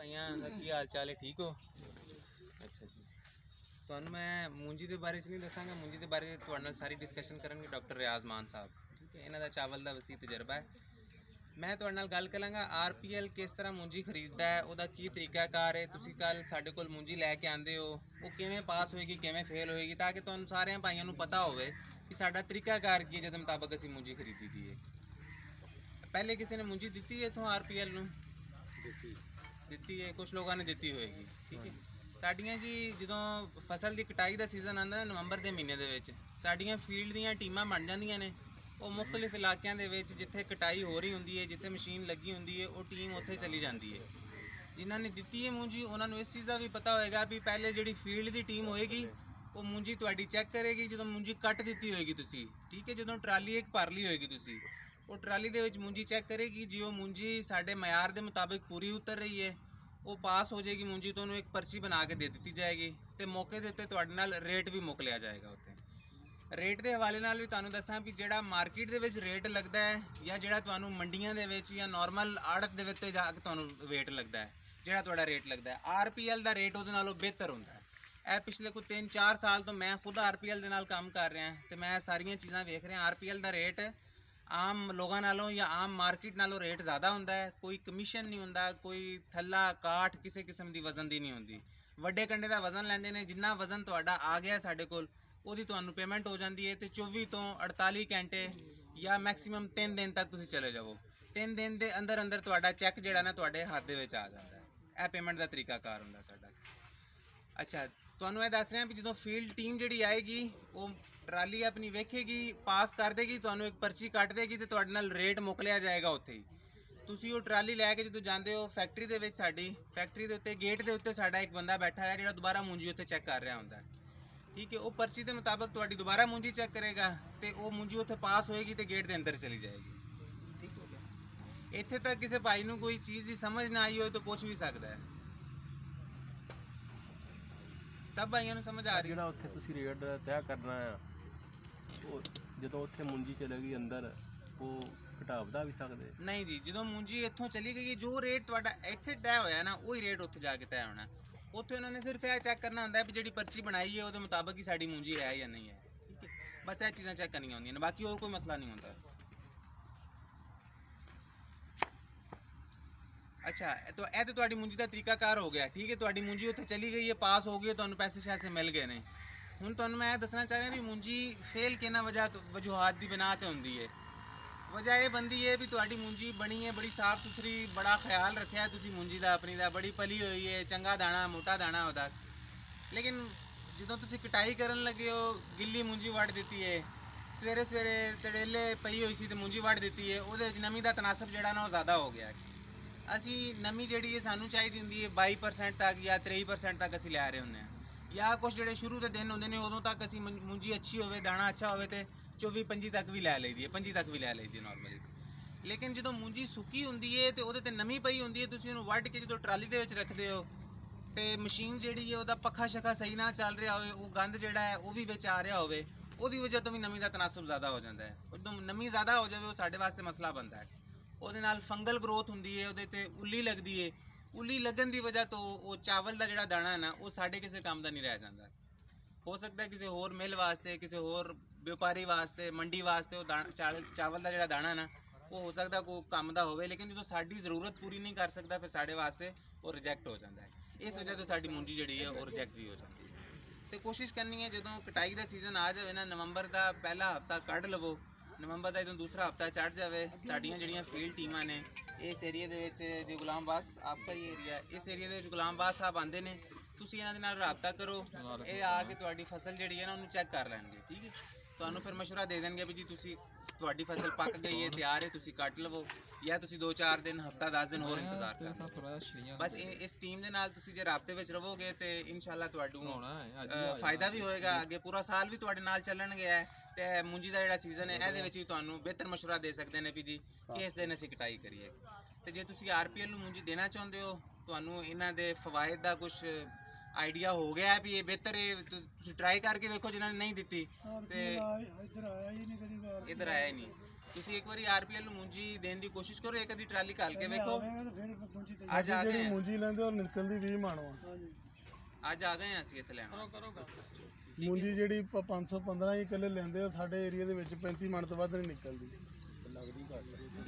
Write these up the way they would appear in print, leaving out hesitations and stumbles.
भाइयां की हाल चाल है, ठीक हो? अच्छा जी, ਤੁਹਾਨੂੰ ਮੈਂ ਮੂੰਜੀ ਦੇ ਬਾਰੇ 'ਚ ਨਹੀਂ ਦੱਸਾਂਗਾ। ਮੂੰਜੀ ਦੇ ਬਾਰੇ ਤੁਹਾਡੇ ਨਾਲ ਸਾਰੀ ਡਿਸਕਸ਼ਨ ਕਰਨਗੇ ਡਾਕਟਰ ਰਿਆਜ਼ ਮਾਨ ਸਾਹਿਬ, ਠੀਕ ਹੈ। ਇਹਨਾਂ ਦਾ ਚਾਵਲ ਦਾ ਵਸੀ ਤਜਰਬਾ ਹੈ। ਮੈਂ ਤੁਹਾਡੇ ਨਾਲ ਗੱਲ ਕਰਾਂਗਾ ਆਰਪੀਐਲ ਕਿਸ ਤਰ੍ਹਾਂ ਮੂੰਜੀ ਖਰੀਦਦਾ ਹੈ, ਉਹਦਾ ਕੀ ਤਰੀਕਾਕਾਰ ਹੈ। ਤੁਸੀਂ ਕੱਲ ਸਾਡੇ ਕੋਲ ਮੂੰਜੀ ਲੈ ਕੇ ਆਂਦੇ ਹੋ, ਉਹ ਕਿਵੇਂ ਪਾਸ ਹੋਏਗੀ, ਕਿਵੇਂ ਫੇਲ ਹੋਏਗੀ, ਤਾਂ ਕਿ ਤੁਹਾਨੂੰ ਸਾਰਿਆਂ ਭਾਈਆਂ ਨੂੰ ਪਤਾ ਹੋਵੇ ਕਿ ਸਾਡਾ ਤਰੀਕਾਕਾਰ ਕੀ ਹੈ, ਜਿਹਦੇ ਮੁਤਾਬਕ ਅਸੀਂ ਮੂੰਜੀ ਖਰੀਦੀ ਦੀ ਹੈ। ਪਹਿਲੇ ਕਿਸੇ ਨੇ ਮੂੰਜੀ ਦਿੱਤੀ ਹੈ ਇੱਥੋਂ ਆਰਪੀਐਲ ਨੂੰ? ਦਿੱਤੀ ਹੈ, ਕੁਝ ਲੋਕਾਂ ਨੇ ਦਿੱਤੀ ਹੋਏਗੀ, ਠੀਕ ਹੈ। ਸਾਡੀਆਂ ਜੀ ਜਦੋਂ ਫਸਲ ਦੀ ਕਟਾਈ ਦਾ ਸੀਜ਼ਨ ਆਉਂਦਾ ਨਵੰਬਰ ਦੇ ਮਹੀਨੇ ਦੇ ਵਿੱਚ, ਸਾਡੀਆਂ ਫੀਲਡ ਦੀਆਂ ਟੀਮਾਂ ਬਣ ਜਾਂਦੀਆਂ ਨੇ। ਉਹ ਮੁxtਲਿਫ ਇਲਾਕਿਆਂ ਦੇ ਵਿੱਚ ਜਿੱਥੇ ਕਟਾਈ ਹੋ ਰਹੀ ਹੁੰਦੀ ਹੈ, ਜਿੱਥੇ ਮਸ਼ੀਨ ਲੱਗੀ ਹੁੰਦੀ ਹੈ, ਉਹ ਟੀਮ ਉੱਥੇ ਚਲੀ ਜਾਂਦੀ ਹੈ। ਜਿਨ੍ਹਾਂ ਨੇ ਦਿੱਤੀ ਹੈ ਮੂੰਜੀ, ਉਹਨਾਂ ਨੂੰ ਇਸ ਚੀਜ਼ ਦਾ ਵੀ ਪਤਾ ਹੋਏਗਾ ਵੀ ਪਹਿਲੇ ਜਿਹੜੀ ਫੀਲਡ ਦੀ ਟੀਮ ਹੋਏਗੀ ਉਹ ਮੂੰਜੀ ਤੁਹਾਡੀ ਚੈੱਕ ਕਰੇਗੀ। ਜਦੋਂ ਮੂੰਜੀ ਕੱਟ ਦਿੱਤੀ ਹੋਏਗੀ ਤੁਸੀਂ, ਠੀਕ ਹੈ, ਜਦੋਂ ਟਰਾਲੀ ਇੱਕ ਭਰ ਲਈ ਹੋਏਗੀ ਤੁਸੀਂ, ਉਹ ਟਰਾਲੀ ਦੇ ਵਿੱਚ ਮੂੰਜੀ ਚੈੱਕ ਕਰੇਗੀ। ਜੇ ਉਹ ਮੂੰਜੀ ਸਾਡੇ ਮਿਆਰ ਦੇ ਮੁਤਾਬਿਕ ਪੂਰੀ ਉਤਰ ਰਹੀ ਹੈ, ਉਹ ਪਾਸ ਹੋ ਜਾਏਗੀ ਮੂੰਜੀ। ਤੁਹਾਨੂੰ ਇੱਕ ਪਰਚੀ ਬਣਾ ਕੇ ਦੇ ਦਿੱਤੀ ਜਾਏਗੀ ਤੇ ਮੌਕੇ ਦੇ ਉੱਤੇ ਤੁਹਾਡੇ ਨਾਲ ਰੇਟ ਵੀ ਮੁੱਕ ਲਿਆ ਜਾਏਗਾ। ਉੱਥੇ ਰੇਟ ਦੇ ਹਵਾਲੇ ਨਾਲ ਵੀ ਤੁਹਾਨੂੰ ਦੱਸਾਂ ਵੀ ਜਿਹੜਾ ਮਾਰਕੀਟ ਦੇ ਵਿੱਚ ਰੇਟ ਲੱਗਦਾ ਹੈ ਜਾਂ ਜਿਹੜਾ ਤੁਹਾਨੂੰ ਮੰਡੀਆਂ ਦੇ ਵਿੱਚ ਜਾਂ ਨਾਰਮਲ ਆੜਤ ਦੇ ਵਿੱਚ ਜਾ ਕੇ ਤੁਹਾਨੂੰ ਰੇਟ ਲੱਗਦਾ ਹੈ, ਜਿਹੜਾ ਤੁਹਾਡਾ ਰੇਟ ਲੱਗਦਾ ਹੈ, ਆਰਪੀਐਲ ਦਾ ਰੇਟ ਉਹਦੇ ਨਾਲੋਂ ਬਿਹਤਰ ਹੁੰਦਾ ਹੈ। ਇਹ ਪਿਛਲੇ ਕੋਈ 3-4 ਸਾਲ ਤੋਂ ਮੈਂ ਖੁਦ ਆਰਪੀਐਲ ਦੇ ਨਾਲ ਕੰਮ ਕਰ ਰਿਹਾ ਤੇ ਮੈਂ ਸਾਰੀਆਂ ਚੀਜ਼ਾਂ ਵੇਖ ਰਿਹਾ। ਆਰਪੀਐਲ ਦਾ ਰੇਟ ਆਮ ਲੋਕਾਂ ਨਾਲੋਂ ਜਾਂ ਆਮ ਮਾਰਕੀਟ ਨਾਲੋਂ ਰੇਟ ਜ਼ਿਆਦਾ ਹੁੰਦਾ ਹੈ। ਕੋਈ ਕਮਿਸ਼ਨ ਨਹੀਂ ਹੁੰਦਾ, ਕੋਈ ਥੱਲਾ ਕਾਠ ਕਿਸੇ ਕਿਸਮ ਦੀ ਵਜ਼ਨ ਦੀ ਨਹੀਂ ਹੁੰਦੀ। ਵੱਡੇ ਕੰਡੇ ਦਾ ਵਜ਼ਨ ਲੈਂਦੇ ਨੇ, ਜਿੰਨਾ ਵਜ਼ਨ ਤੁਹਾਡਾ ਆ ਗਿਆ ਸਾਡੇ ਕੋਲ ਉਹਦੀ ਤੁਹਾਨੂੰ ਪੇਮੈਂਟ ਹੋ ਜਾਂਦੀ ਹੈ। ਤੇ 24 ਤੋਂ 48 ਘੰਟੇ ਜਾਂ ਮੈਕਸਿਮਮ 3 ਦਿਨ ਤੱਕ ਤੁਸੀਂ ਚਲੇ ਜਾਵੋ, 3 ਦਿਨ ਦੇ ਅੰਦਰ ਅੰਦਰ ਤੁਹਾਡਾ ਚੈੱਕ ਜਿਹੜਾ ਨਾ ਤੁਹਾਡੇ ਹੱਥ ਦੇ ਵਿੱਚ ਆ ਜਾਂਦਾ ਹੈ। ਇਹ ਪੇਮੈਂਟ ਦਾ ਤਰੀਕਾਕਾਰ ਹੁੰਦਾ ਸਾਡਾ। ਅੱਛਾ, ਤੁਹਾਨੂੰ ਇਹ ਦੱਸ ਰਿਹਾ ਵੀ ਜਦੋਂ ਫੀਲਡ ਟੀਮ ਜਿਹੜੀ ਆਏਗੀ ਉਹ ਟਰਾਲੀ ਆਪਣੀ ਵੇਖੇਗੀ, ਪਾਸ ਕਰ ਦੇਗੀ, ਤੁਹਾਨੂੰ ਇੱਕ ਪਰਚੀ ਕੱਟ ਦੇਗੀ ਤੇ ਤੁਹਾਡੇ ਨਾਲ ਰੇਟ ਮੁੱਕ ਲਿਆ ਜਾਏਗਾ ਉੱਥੇ ਹੀ। ਤੁਸੀਂ ਉਹ ਟਰਾਲੀ ਲੈ ਕੇ ਜਦੋਂ ਜਾਂਦੇ ਹੋ ਫੈਕਟਰੀ ਦੇ ਵਿੱਚ, ਸਾਡੀ ਫੈਕਟਰੀ ਦੇ ਉੱਤੇ ਗੇਟ ਦੇ ਉੱਤੇ ਸਾਡਾ ਇੱਕ ਬੰਦਾ ਬੈਠਾ ਹੈ ਜਿਹੜਾ ਦੁਬਾਰਾ ਮੂੰਜੀ ਉੱਥੇ ਚੈੱਕ ਕਰ ਰਿਹਾ ਹੁੰਦਾ ਹੈ, ਠੀਕ ਹੈ। ਉਹ ਪਰਚੀ ਦੇ ਮੁਤਾਬਕ ਤੁਹਾਡੀ ਦੁਬਾਰਾ ਮੂੰਜੀ ਚੈੱਕ ਕਰੇਗਾ ਤੇ ਉਹ ਮੂੰਜੀ ਉੱਥੇ ਪਾਸ ਹੋਏਗੀ ਤੇ ਗੇਟ ਦੇ ਅੰਦਰ ਚਲੀ ਜਾਏਗੀ, ਠੀਕ ਹੋ ਗਿਆ। ਇੱਥੇ ਤੱਕ ਕਿਸੇ ਭਾਈ ਨੂੰ ਕੋਈ ਚੀਜ਼ ਦੀ ਸਮਝ ਨਾ ਆਈ ਹੋਏ ਤਾਂ ਪੁੱਛ ਵੀ ਸਕਦਾ ਹੈ। ਸਭ ਭਾਈਆਂ ਨੂੰ ਸਮਝ ਆ ਰਹੀ? ਜਿਹੜਾ ਉੱਥੇ ਤੁਸੀਂ ਰੇਟ ਤੈਅ ਕਰਨਾ ਆ, ਉਹ ਜਦੋਂ ਉੱਥੇ ਮੁੰਜੀ ਚਲੇਗੀ ਅੰਦਰ, ਉਹ ਘਟਾ ਵਧਾ ਵੀ ਸਕਦੇ? ਨਹੀਂ ਜੀ, ਜਦੋਂ ਮੂੰਜੀ ਇੱਥੋਂ ਚਲੀ ਗਈ, ਜੋ ਰੇਟ ਤੁਹਾਡਾ ਇੱਥੇ ਤੈਅ ਹੋਇਆ ਨਾ ਉਹੀ ਰੇਟ ਉੱਥੇ ਜਾ ਕੇ ਤੈਅ ਹੋਣਾ। ਉੱਥੇ ਉਹਨਾਂ ਨੇ ਸਿਰਫ ਇਹ ਚੈੱਕ ਕਰਨਾ ਹੁੰਦਾ ਵੀ ਜਿਹੜੀ ਪਰਚੀ ਬਣਾਈ ਹੈ ਉਹਦੇ ਮੁਤਾਬਕ ਹੀ ਸਾਡੀ ਮੂੰਜੀ ਹੈ ਜਾਂ ਨਹੀਂ ਹੈ, ਠੀਕ ਹੈ। ਬਸ ਇਹ ਚੀਜ਼ਾਂ ਚੈੱਕ ਕਰਨੀਆਂ ਹੁੰਦੀਆਂ ਨੇ, ਬਾਕੀ ਹੋਰ ਕੋਈ ਮਸਲਾ ਨਹੀਂ ਹੁੰਦਾ। ਅੱਛਾ, तो ਇਹ ਤਾਂ ਤੁਹਾਡੀ ਮੂੰਜੀ ਦਾ ਤਰੀਕਾਕਾਰ ਹੋ ਗਿਆ, ਠੀਕ ਹੈ। ਤੁਹਾਡੀ ਮੂੰਜੀ ਉੱਥੇ ਚਲੀ ਗਈ ਹੈ, ਪਾਸ ਹੋ ਗਈ ਹੈ, ਤੁਹਾਨੂੰ ਪੈਸੇ ਸ਼ੈਸੇ ਮਿਲ ਗਏ ਨੇ। ਹੁਣ ਤੁਹਾਨੂੰ ਮੈਂ ਇਹ ਦੱਸਣਾ ਚਾਹ ਰਿਹਾ ਵੀ ਮੂੰਜੀ ਫੇਲ ਕਿਹਨਾਂ ਵਜੂਹਾਤ ਦੀ ਬਿਨਾ ਤੇ ਹੁੰਦੀ ਹੈ। ਵਜ੍ਹਾ ਇਹ ਬੰਦੀ ਹੈ ਵੀ ਤੁਹਾਡੀ ਮੂੰਜੀ ਬਣੀ ਹੈ ਬੜੀ ਸਾਫ਼ ਸੁਥਰੀ, ਬੜਾ ਖਿਆਲ ਰੱਖਿਆ ਤੁਸੀਂ ਮੂੰਜੀ ਦਾ ਆਪਣੀ ਦਾ, ਬੜੀ ਪਲੀ ਹੋਈ ਹੈ, ਚੰਗਾ ਦਾਣਾ ਮੋਟਾ ਦਾਣਾ ਉਹਦਾ। ਲੇਕਿਨ ਜਦੋਂ ਤੁਸੀਂ ਕਟਾਈ ਕਰਨ ਲੱਗੇ ਹੋ, ਗਿੱਲੀ ਮੂੰਜੀ ਵੱਢ ਦਿੱਤੀ ਹੈ, ਸਵੇਰੇ ਸਵੇਰੇ ਤੜੇਲੇ ਪਈ ਹੋਈ ਸੀ ਤੇ ਮੂੰਜੀ ਵੱਢ ਦਿੱਤੀ ਹੈ, ਉਹਦੇ ਵਿੱਚ ਨਮੀ ਦਾ ਤਨਾਸਬ ਜਿਹੜਾ ਨਾ ਉਹ ਜ਼ਿਆਦਾ ਹੋ ਗਿਆ। ਅਸੀਂ ਨਮੀ ਜਿਹੜੀ ਹੈ ਸਾਨੂੰ ਚਾਹੀਦੀ ਹੁੰਦੀ ਹੈ 22% ਤੱਕ ਜਾਂ 23% ਤੱਕ ਅਸੀਂ ਲੈ ਰਹੇ ਹੁੰਦੇ ਹਾਂ। ਜਾਂ ਕੁਛ ਜਿਹੜੇ ਸ਼ੁਰੂ ਦੇ ਦਿਨ ਹੁੰਦੇ ਨੇ ਉਦੋਂ ਤੱਕ ਅਸੀਂ ਮੂੰਜੀ ਅੱਛੀ ਹੋਵੇ, ਦਾਣਾ ਅੱਛਾ ਹੋਵੇ ਤੇ 24-25 ਤੱਕ ਵੀ ਲੈ ਲਈਦੀ ਹੈ, 25 ਤੱਕ ਵੀ ਲੈ ਲਈਦੀ ਹੈ ਨਾਰਮਲੀ। ਲੇਕਿਨ ਜਦੋਂ ਮੂੰਜੀ ਸੁੱਕੀ ਹੁੰਦੀ ਹੈ ਤੇ ਉਹਦੇ ਤੇ ਨਮੀ ਪਈ ਹੁੰਦੀ ਹੈ, ਤੁਸੀਂ ਉਹਨੂੰ ਵੱਢ ਕੇ ਜਦੋਂ ਟਰਾਲੀ ਦੇ ਵਿੱਚ ਰੱਖਦੇ ਹੋ ਤੇ ਮਸ਼ੀਨ ਜਿਹੜੀ ਹੈ ਉਹਦਾ ਪੱਖਾ ਸ਼ੱਖਾ ਸਹੀ ਨਾ ਚੱਲ ਰਿਹਾ ਹੋਵੇ, ਉਹ ਗੰਦ ਜਿਹੜਾ ਹੈ ਉਹ ਵੀ ਵਿੱਚ ਆ ਰਿਹਾ ਹੋਵੇ, ਉਹਦੀ ਵਜ੍ਹਾ ਤੋਂ ਵੀ ਨਮੀ ਦਾ ਤਨਾਸਬ ਜ਼ਿਆਦਾ ਹੋ ਜਾਂਦਾ ਹੈ। ਉਦੋਂ ਨਮੀ ਜ਼ਿਆਦਾ ਹੋ ਜਾਵੇ ਉਹ ਸਾਡੇ ਵਾਸਤੇ ਮਸਲਾ ਬਣਦਾ ਹੈ। ਉਹਦੇ ਨਾਲ ਫੰਗਲ ਗਰੋਥ ਹੁੰਦੀ ਹੈ, ਉਹਦੇ ਤੇ ਉੱਲੀ ਲੱਗਦੀ ਹੈ। ਉੱਲੀ ਲੱਗਣ ਦੀ ਵਜ੍ਹਾ ਤੋਂ ਉਹ ਚਾਵਲ ਦਾ ਜਿਹੜਾ ਦਾਣਾ ਹੈ ਨਾ ਉਹ ਸਾਡੇ ਕਿਸੇ ਕੰਮ ਦਾ ਨਹੀਂ ਰਹਿ ਜਾਂਦਾ। ਹੋ ਸਕਦਾ ਕਿਸੇ ਹੋਰ ਮਿਲ ਵਾਸਤੇ, ਕਿਸੇ ਹੋਰ ਵਪਾਰੀ ਵਾਸਤੇ, ਮੰਡੀ ਵਾਸਤੇ ਉਹ ਚਾਵਲ ਦਾ ਜਿਹੜਾ ਦਾਣਾ ਨਾ ਉਹ ਹੋ ਸਕਦਾ ਕੋਈ ਕੰਮ ਦਾ ਹੋਵੇ, ਲੇਕਿਨ ਜਦੋਂ ਸਾਡੀ ਜ਼ਰੂਰਤ ਪੂਰੀ ਨਹੀਂ ਕਰ ਸਕਦਾ ਫਿਰ ਸਾਡੇ ਵਾਸਤੇ ਉਹ ਰਿਜੈਕਟ ਹੋ ਜਾਂਦਾ ਹੈ। ਇਸ ਵਜ੍ਹਾ ਤੋਂ ਸਾਡੀ ਮੂੰਜੀ ਜਿਹੜੀ ਹੈ ਉਹ ਰਿਜੈਕਟ ਵੀ ਹੋ ਜਾਂਦੀ ਹੈ। ਤੇ ਕੋਸ਼ਿਸ਼ ਕਰਨੀ ਹੈ ਜਦੋਂ ਕਟਾਈ ਦਾ ਸੀਜ਼ਨ ਆ ਜਾਵੇ ਨਾ, ਨਵੰਬਰ ਦਾ ਪਹਿਲਾ ਹਫਤਾ ਕੱਢ ਲਵੋ, ਨਵੰਬਰ ਦਾ ਜਦੋਂ ਦੂਸਰਾ ਹਫਤਾ ਚੜ੍ਹ ਜਾਵੇ, ਸਾਡੀਆਂ ਜਿਹੜੀਆਂ ਫੀਲਡ ਟੀਮਾਂ ਨੇ ਇਸ ਏਰੀਏ ਦੇ ਵਿੱਚ, ਜੇ ਗੁਲਾਮ ਬਾਸ ਆਪਕਾ ਹੀ ਏਰੀਆ, ਇਸ ਏਰੀਏ ਦੇ ਵਿੱਚ ਗੁਲਾਮ ਬਾਸ ਸਾਹਿਬ ਆਉਂਦੇ ਨੇ, ਤੁਸੀਂ ਇਹਨਾਂ ਦੇ ਨਾਲ ਰਾਬਤਾ ਕਰੋ। ਇਹ ਆ ਕੇ ਤੁਹਾਡੀ ਫਸਲ ਜਿਹੜੀ ਹੈ ਨਾ ਉਹਨੂੰ ਚੈੱਕ ਕਰ ਲੈਣਗੇ, ਠੀਕ ਹੈ। ਤੁਹਾਨੂੰ ਫਿਰ ਮਸ਼ਵਰਾ ਦੇ ਦੇਣਗੇ ਵੀ ਜੀ ਤੁਸੀਂ ਤੁਹਾਡੀ ਫਸਲ ਪੱਕ ਗਈ ਹੈ, ਤਿਆਰ ਹੈ, ਤੁਸੀਂ ਕੱਟ ਲਵੋ, ਜਾਂ ਤੁਸੀਂ 2-4 ਦਿਨ, ਹਫਤਾ 10 ਦਿਨ ਹੋਰ ਇੰਤਜ਼ਾਰ ਕਰੋ। ਬਸ ਇਸ ਟੀਮ ਦੇ ਨਾਲ ਤੁਸੀਂ ਜੇ ਰਾਬਤੇ ਵਿੱਚ ਰਹੋਗੇ ਤੇ ਇਨਸ਼ਾਅੱਲਾ ਤੁਹਾਨੂੰ ਫਾਇਦਾ ਵੀ ਹੋਏਗਾ, ਅੱਗੇ ਪੂਰਾ ਸਾਲ ਵੀ ਤੁਹਾਡੇ ਨਾਲ ਚੱਲਣਗੇ। ਤੇ ਮੂੰਜੀ ਦਾ ਜਿਹੜਾ ਸੀਜ਼ਨ ਹੈ ਇਹਦੇ ਵਿੱਚ ਵੀ ਤੁਹਾਨੂੰ ਬਿਹਤਰ ਮਸ਼ਵਰਾ ਦੇ ਸਕਦੇ ਨੇ ਵੀ ਜੀ ਕਿਸ ਦਿਨ ਅਸੀਂ ਕਟਾਈ ਕਰੀਏ। ਤੇ ਜੇ ਤੁਸੀਂ ਆਰਪੀਐਲ ਨੂੰ ਮੂੰਜੀ ਦੇਣਾ ਚਾਹੁੰਦੇ ਹੋ, ਤੁਹਾਨੂੰ ਇਹਨਾਂ ਦੇ ਫਵਾਇਦ ਦਾ ਕੁਝ ਆਈਡੀਆ ਹੋ ਗਿਆ ਵੀ ਇਹ ਬਿਹਤਰ ਹੈ, ਤੁਸੀਂ ਟਰਾਈ ਕਰਕੇ ਵੇਖੋ। ਜਿਨ੍ਹਾਂ ਨੇ ਨਹੀਂ ਦਿੱਤੀ ਤੇ ਇੱਧਰ ਆਇਆ ਹੀ ਨਹੀਂ ਤੁਸੀਂ ਇੱਕ ਵਾਰੀ ਆਰਪੀਐਲ ਨੂੰ ਮੂੰਜੀ ਦੇਣ ਦੀ ਕੋਸ਼ਿਸ਼ ਕਰੋ, ਇੱਕ ਅੱਧੀ ਟਰਾਲੀ ਘਾਲ ਕੇ ਵੇਖੋ। ਅੱਜ ਆ ਗਏ ਜਿਹੜੀ ਹਾਂ। ਮੂੰਜੀ ਲੈਂਦੇ ਉਹ ਨਿਕਲਦੀ 20 ਮਣ ਵਾ। ਅੱਜ ਆ ਗਏ ਹਾਂ ਅਸੀਂ ਇੱਥੇ ਲੈਣ ਮੂੰਜੀ ਜਿਹੜੀ 515 ਹੀ ਕਿੱਲੇ ਲੈਂਦੇ ਆ, ਸਾਡੇ ਏਰੀਆ ਦੇ ਵਿੱਚ 35 ਮਣ ਤੋਂ ਵੱਧ ਨਹੀਂ ਨਿਕਲਦੀ।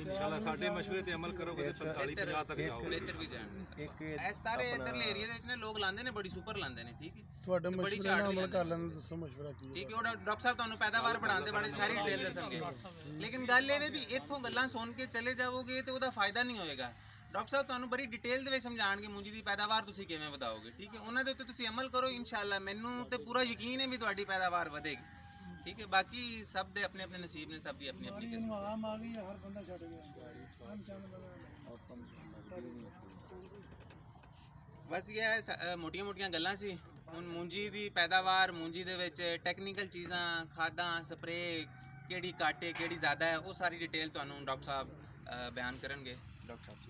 ਇਨਸ਼ਾਅੱਲਾ ਸਾਡੇ ਮਸ਼ਵਰੇ ਤੇ ਅਮਲ ਕਰੋਗੇ ਤੇ 45 50 ਤੱਕ ਜਾਓਗੇ। ਇੱਧਰ ਵੀ ਜਾਣ ਇੱਕ ਇਹ ਸਾਰੇ ਇੱਧਰਲੇ ਏਰੀਆ ਦੇ ਵਿੱਚ ਨੇ ਲੋਕ ਲਾਉਂਦੇ ਨੇ, ਬੜੀ ਸੁਪਰ ਲਾਉਂਦੇ ਨੇ, ਠੀਕ ਹੈ। ਤੁਹਾਡੇ ਬੜੀ ਮਸ਼ਵਰੇ ਝਾੜ ਨਾਲ ਵੀ ਅਮਲ ਲੈਂਦੇ ਕਰ ਲੈਂਦੇ, ਦੱਸੋ ਮਸ਼ਵਰਾ ਕੀ ਹੈ? ਠੀਕ ਹੈ, ਉਹ ਡਾਕਟਰ ਸਾਹਿਬ ਤੁਹਾਨੂੰ ਪੈਦਾਵਾਰ बढ़ाਉਣ ਦੇ ਬਾਰੇ ਸਾਰੀ ਡਿਟੇਲ ਦੱਸਣਗੇ। ਲੇਕਿਨ ਗੱਲ ਇਹ ਵੇ ਵੀ ਇੱਥੋਂ ਗੱਲਾਂ ਸੁਣ ਕੇ ਚਲੇ ਜਾਓਗੇ ਤੇ ਉਹਦਾ ਫਾਇਦਾ ਨਹੀਂ ਹੋਏਗਾ। ਡਾਕਟਰ ਸਾਹਿਬ ਤੁਹਾਨੂੰ ਬੜੀ ਡਿਟੇਲ ਦੇ ਵਿੱਚ ਸਮਝਾਣਗੇ ਮੂੰਜੀ ਦੀ ਪੈਦਾਵਾਰ ਤੁਸੀਂ ਕਿਵੇਂ ਵਧਾਓਗੇ, ਠੀਕ ਹੈ। ਉਹਨਾਂ ਦੇ ਉੱਤੇ ਤੁਸੀਂ ਅਮਲ ਕਰੋ, ਇਨਸ਼ਾਅੱਲਾ ਮੈਨੂੰ ਤੇ ਪੂਰਾ ਯਕੀਨ ਹੈ ਵੀ ਤੁਹਾਡੀ ਪੈਦਾਵਾਰ ਵਧੇਗੀ, ਠੀਕ ਹੈ। ਬਾਕੀ ਸਭ ਦੇ ਆਪਣੇ ਆਪਣੇ ਨਸੀਬ ਨੇ, ਸਭ ਦੀ ਆਪਣੀ ਆਪਣੀ ਕਿਸਮਤ। ਆਮ ਆ ਗਈ ਹਰ ਬੰਦਾ ਛੱਡ ਗਿਆ। ਬਸ ਇਹ ਹੈ ਮੋਟੀਆਂ ਮੋਟੀਆਂ ਗੱਲਾਂ ਸੀ। ਹੁਣ ਮੂੰਜੀ ਦੀ ਪੈਦਾਵਾਰ, ਮੂੰਜੀ ਦੇ ਵਿੱਚ ਟੈਕਨੀਕਲ ਚੀਜ਼ਾਂ, ਖਾਦਾਂ, ਸਪਰੇ ਕਿਹੜੀ ਘੱਟ ਹੈ ਕਿਹੜੀ ਜ਼ਿਆਦਾ ਹੈ, ਉਹ ਸਾਰੀ ਡਿਟੇਲ ਤੁਹਾਨੂੰ ਡਾਕਟਰ ਸਾਹਿਬ ਬਿਆਨ ਕਰਨਗੇ। ਡਾਕਟਰ ਸਾਹਿਬ